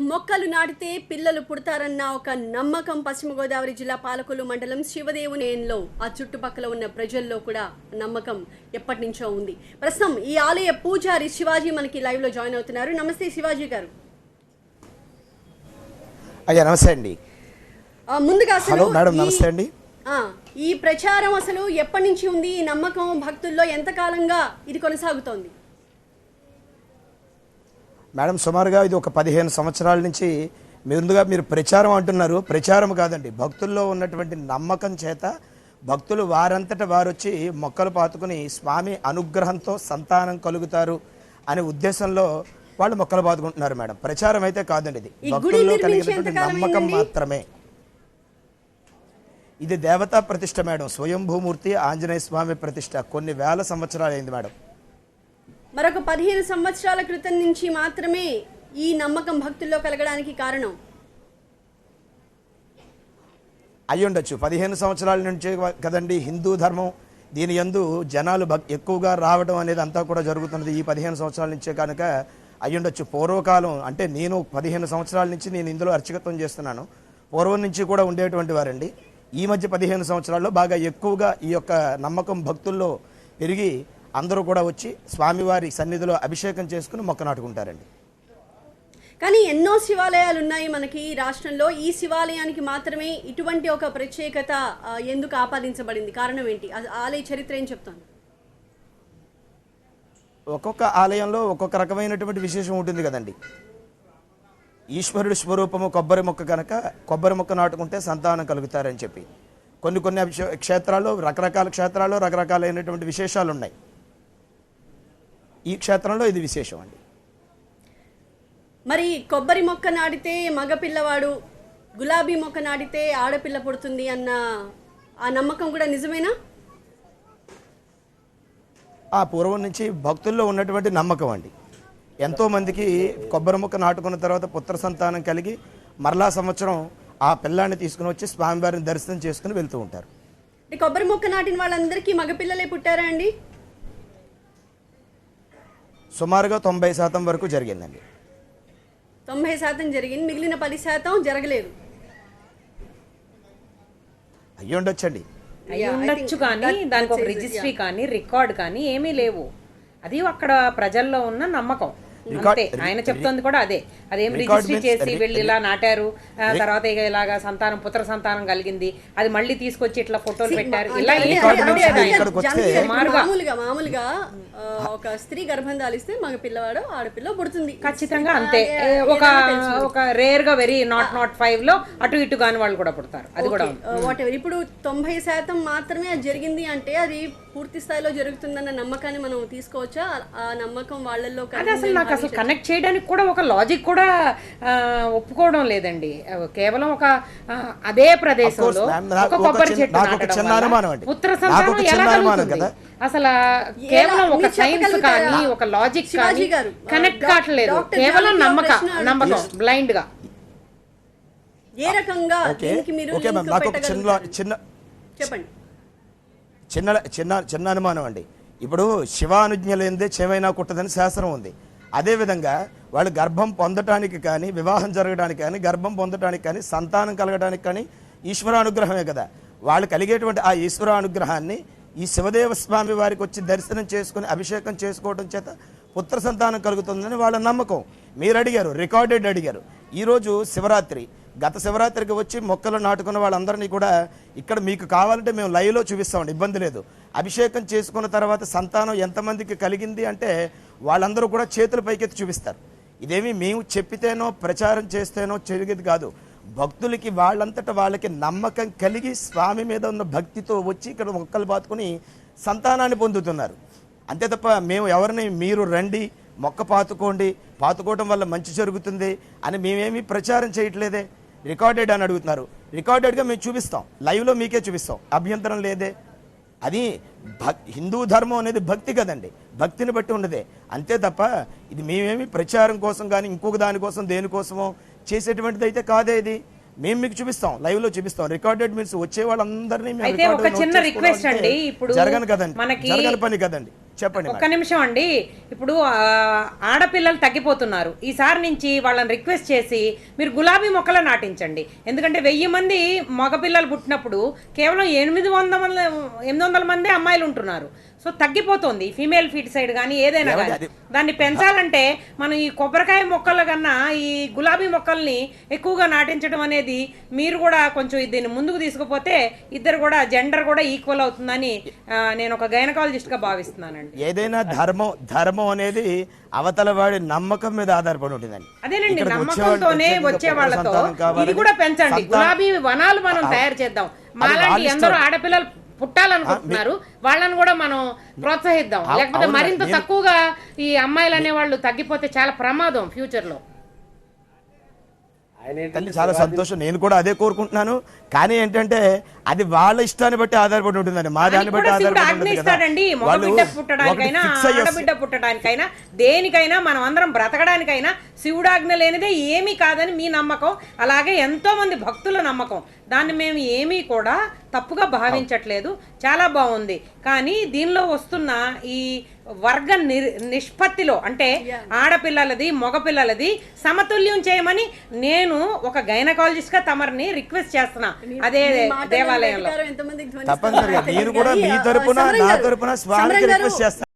మొక్కలు నాటితే పిల్లలు పుడతారన్న ఒక నమ్మకం పశ్చిమ గోదావరి జిల్లా పాలకొల్లు మండలం శివదేవునేలో ఆ చుట్టుపక్కల ఉన్న ప్రజల్లో కూడా నమ్మకం ఎప్పటి నుంచో ఉంది. ప్రస్తుతం ఈ ఆలయ పూజారి శివాజీ మనకి లైవ్ లో జాయిన్ అవుతున్నారు. నమస్తే శివాజీ గారు. అయ్యా నమస్తే అండి. ముందుగా హలో మేడం నమస్తే అండి. ఈ ప్రచారం అసలు ఎప్పటి నుంచి ఉంది? ఈ నమ్మకం భక్తుల్లో ఎంతకాలంగా ఇది కొనసాగుతోంది? మేడం సుమారుగా ఇది ఒక 15 సంవత్సరాల నుంచి ముందుగా మీరు ప్రచారం అంటున్నారు. ప్రచారం కాదండి, భక్తుల్లో ఉన్నటువంటి నమ్మకం చేత భక్తులు వారంతట వారు వచ్చి మొక్కలు పాతుకుని స్వామి అనుగ్రహంతో సంతానం కలుగుతారు అనే ఉద్దేశంలో వాళ్ళు మొక్కలు పాతుకుంటున్నారు మేడం. ప్రచారం అయితే కాదండి, ఇది భక్తుల్లో కలిగినటువంటి నమ్మకం మాత్రమే. ఇది దేవతా ప్రతిష్ట మేడం, స్వయంభూమూర్తి ఆంజనేయ స్వామి ప్రతిష్ట. కొన్ని వేల సంవత్సరాలు అయింది మేడం. మరొక 15 సంవత్సరాల క్రితం నుంచి మాత్రమే ఈ నమ్మకం భక్తుల్లో కలగడానికి కారణం అయ్యుండొచ్చు. 15 సంవత్సరాల నుంచే కదండి హిందూ ధర్మం దీని యందు జనాలు ఎక్కువగా రావడం అనేది అంతా కూడా జరుగుతున్నది ఈ 15 సంవత్సరాల నుంచే కనుక అయ్యుండొచ్చు. పూర్వకాలం అంటే నేను 15 సంవత్సరాల నుంచి నేను ఇందులో అర్చకత్వం చేస్తున్నాను. పూర్వం నుంచి కూడా ఉండేటువంటి వారండి. ఈ మధ్య 15 సంవత్సరాల్లో బాగా ఎక్కువగా ఈ యొక్క నమ్మకం భక్తుల్లో పెరిగి అందరూ కూడా వచ్చి స్వామివారి సన్నిధిలో అభిషేకం చేసుకుని మొక్క నాటుకుంటారండి. కానీ ఎన్నో శివాలయాలు ఉన్నాయి మనకి రాష్ట్రంలో. ఈ శివాలయానికి మాత్రమే ఇటువంటి ఒక ప్రత్యేకత ఎందుకు ఆపాదించబడింది? కారణం ఏంటి? ఆలయ చరిత్ర ఏం చెప్తాను? ఒక్కొక్క ఆలయంలో ఒక్కొక్క రకమైనటువంటి విశేషం ఉంటుంది కదండి. ఈశ్వరుడి స్వరూపము కొబ్బరి మొక్క కనుక కొబ్బరి మొక్క నాటుకుంటే సంతానం కలుగుతారని చెప్పి కొన్ని క్షేత్రాల్లో రకరకాల క్షేత్రాల్లో రకరకాలైనటువంటి విశేషాలు ఉన్నాయి. ఈ క్షేత్రంలో ఇది విశేషం అండి. మరి కొబ్బరి మొక్క నాటితే మగ పిల్లవాడు, గులాబీ మొక్క నాటితే ఆడపిల్ల పుడుతుంది అన్న ఆ నమ్మకం కూడా నిజమేనా? ఆ పూర్వం నుంచి భక్తుల్లో ఉన్నటువంటి నమ్మకం అండి. ఎంతోమందికి కొబ్బరి మొక్క నాటుకున్న తర్వాత పుత్ర సంతానం కలిగి మరలా సంవత్సరం ఆ పిల్లాన్ని తీసుకుని వచ్చి స్వామివారిని దర్శనం చేసుకుని వెళ్తూ ఉంటారు. కొబ్బరి మొక్క నాటిన వాళ్ళందరికీ మగపిల్లలే పుట్టారా అండి? సుమారుగా 90% వరకు జరిగిందండి. 90% జరిగింది, మిగిలిన 10% జరగలేదు. అయ్యుండొచ్చండి. అయ్యుండొచ్చు, కానీ దానికి ఒక రిజిస్ట్రీ కానీ రికార్డ్ కానీ ఏమీ లేవు. అది అక్కడ ప్రజల్లో ఉన్న నమ్మకం అంతే. ఆయన చెప్తుంది కూడా అదే. అదేం రిజిస్ట్రీ చేసి వెళ్ళి ఇలా నాటారు, తర్వాత ఇలాగా సంతానం పుత్ర సంతానం కలిగింది, అది మళ్ళీ తీసుకొచ్చి ఇట్లా ఫోటోలు పెట్టారు, ఇలా మామూలుగా ఒక స్త్రీ గర్భం దాలిస్తే మగ పిల్లవాడు ఆడపిల్ల పుడుతుంది ఖచ్చితంగా అంతే. ఒక రేర్ గా వెరీ నాట్ 5 లో అటు ఇటు కాని వాళ్ళు కూడా పుడతారు. అది కూడా వాట్ ఎవర్. ఇప్పుడు 90% మాత్రమే అది జరిగింది అంటే అది పూర్తి స్థాయిలో జరుగుతుందన్న నమ్మకాన్ని మనం తీసుకోవచ్చా? ఆ నమ్మకం వాళ్ళల్లో అసలు కనెక్ట్ చేయడానికి కూడా ఒక లాజిక్ కూడా ఒప్పుకోవడం లేదండి. కేవలం ఒక అదే ప్రదేశంలో ఒక కొబ్బరి చెట్టు పుత్ర సంతానం ఎలా కలుగుతుంది? అసలు కేవలం ఒక సైన్స్ కానీ ఒక లాజిక్ కానీ కనెక్ట్ కావట్లేదు. కేవలం నమ్మకం బ్లైండ్ గా. ఏ రకంగా చిన్న అనుమానం అండి. ఇప్పుడు శివానుజ్ఞ లేనిదే చెవైనా కుట్టదని శాస్త్రం ఉంది. అదేవిధంగా వాళ్ళు గర్భం పొందటానికి కానీ వివాహం జరగడానికి కానీ గర్భం పొందటానికి కానీ సంతానం కలగడానికి కానీ ఈశ్వరానుగ్రహమే కదా. వాళ్ళు కలిగేటువంటి ఆ ఈశ్వరానుగ్రహాన్ని ఈ శివదేవ స్వామి వారికి వచ్చి దర్శనం చేసుకుని అభిషేకం చేసుకోవడం చేత పుత్ర సంతానం కలుగుతుందని వాళ్ళ నమ్మకం. మీరు అడిగారు, రికార్డెడ్ అడిగారు. ఈరోజు శివరాత్రి, గత శివరాత్రికి వచ్చి మొక్కలు నాటుకున్న వాళ్ళందరినీ కూడా ఇక్కడ మీకు కావాలంటే మేము లైవ్లో చూపిస్తామండి, ఇబ్బంది లేదు. అభిషేకం చేసుకున్న తర్వాత సంతానం ఎంతమందికి కలిగింది అంటే వాళ్ళందరూ కూడా చేతుల పైకెత్తి చూపిస్తారు. ఇదేమి మేము చెప్పితేనో ప్రచారం చేస్తేనో జరిగేది కాదు. భక్తులకి వాళ్ళంతటా వాళ్ళకి నమ్మకం కలిగి స్వామి మీద ఉన్న భక్తితో వచ్చి ఇక్కడ మొక్కలు పాతుకుని సంతానాన్ని పొందుతున్నారు. అంతే తప్ప మేము ఎవరిని మీరు రండి మొక్క పాతుకోవడం వల్ల మంచి జరుగుతుంది అని మేమేమీ ప్రచారం చేయట్లేదే. రికార్డెడ్ అని అడుగుతున్నారు. రికార్డెడ్గా మేము చూపిస్తాం, లైవ్లో మీకే చూపిస్తాం, అభ్యంతరం లేదే. అది హిందూ ధర్మం అనేది భక్తి కదండి, భక్తిని బట్టి ఉన్నదే. అంతే తప్ప ఇది మేమేమి ప్రచారం కోసం కానీ ఇంకొక దానికోసం దేనికోసమో చేసేటువంటిది అయితే కాదే. ఇది మేము మీకు చూపిస్తాం, లైవ్ లో చూపిస్తాం. రికార్డెడ్ మీన్స్ వచ్చే వాళ్ళందరినీ అయితే ఒక చిన్న రిక్వెస్ట్ అండి, ఇప్పుడు జరగని కదండి, జరగని పని కదండి. చెప్పండి ఒక్క నిమిషం అండి. ఇప్పుడు ఆడపిల్లలు తగ్గిపోతున్నారు. ఈసారి నుంచి వాళ్ళని రిక్వెస్ట్ చేసి మీరు గులాబీ మొక్కలు నాటించండి. ఎందుకంటే 1000 మంది మగపిల్లలు పుట్టినప్పుడు కేవలం 800 మందే అమ్మాయిలు ఉంటున్నారు. సో తగ్గిపోతుంది ఫీమేల్ ఫీటిసైడ్ కానీ ఏదైనా కానీ. దాన్ని పెంచాలంటే మనం ఈ కొబ్బరికాయ మొక్కల కన్నా ఈ గులాబీ మొక్కల్ని ఎక్కువగా నాటించడం అనేది మీరు కూడా కొంచెం దీన్ని ముందుకు తీసుకుపోతే ఇద్దరు కూడా జెండర్ కూడా ఈక్వల్ అవుతుందని నేను ఒక గైనకాలజిస్ట్ గా భావిస్తున్నానండి. ఏదైనా ధర్మం అనేది అవతల వాడి నమ్మకం మీద ఆధారపడి ఉంటుందండి. అదేనండి, నమ్మకంతోనే వచ్చే వాళ్ళతో ఇది కూడా పెంచండి. గులాబీ వనాలు మనం తయారు చేద్దాం. మాలాంటి ఎందరో ఆడపిల్లలు పుట్టాలనుకుంటున్నారు, వాళ్ళని కూడా మనం ప్రోత్సహిద్దాం. లేకపోతే మరింత తక్కువగా ఈ అమ్మాయిలు అనే వాళ్ళు తగ్గిపోతే చాలా ప్రమాదం ఫ్యూచర్ లో. తల్లి చాలా సంతోషం, నేను కూడా అదే కోరుకుంటున్నాను. కానీ ఏంటంటే అది వాళ్ళ ఇష్టాన్ని బట్టి ఆధారపడి ఉంటుందండి, మా దాన్ని బట్టి ఆజ్ఞిస్తాడండి. మగబిడ్డ పుట్టడానికైనా ఆడబిడ్డ పుట్టడానికైనా దేనికైనా మనం అందరం బ్రతకడానికైనా శివుడాజ్ఞ లేనిదే ఏమీ కాదని మీ నమ్మకం, అలాగే ఎంతో మంది భక్తుల నమ్మకం. దాన్ని మేము ఏమీ కూడా తప్పుగా భావించట్లేదు, చాలా బాగుంది. కానీ దీనిలో వస్తున్న ఈ వర్గ నిష్పత్తిలో అంటే ఆడపిల్లలది మగపిల్లలది సమతుల్యం చేయమని నేను ఒక గైనకాలజిస్ట్ గా తమరిని రిక్వెస్ట్ చేస్తున్నా. అదే దేవాలయంలో తప్పనిసరిగా మీరు కూడా మీ తరపున నా తరపున స్వామికి రిక్వెస్ట్ చేస్తాను.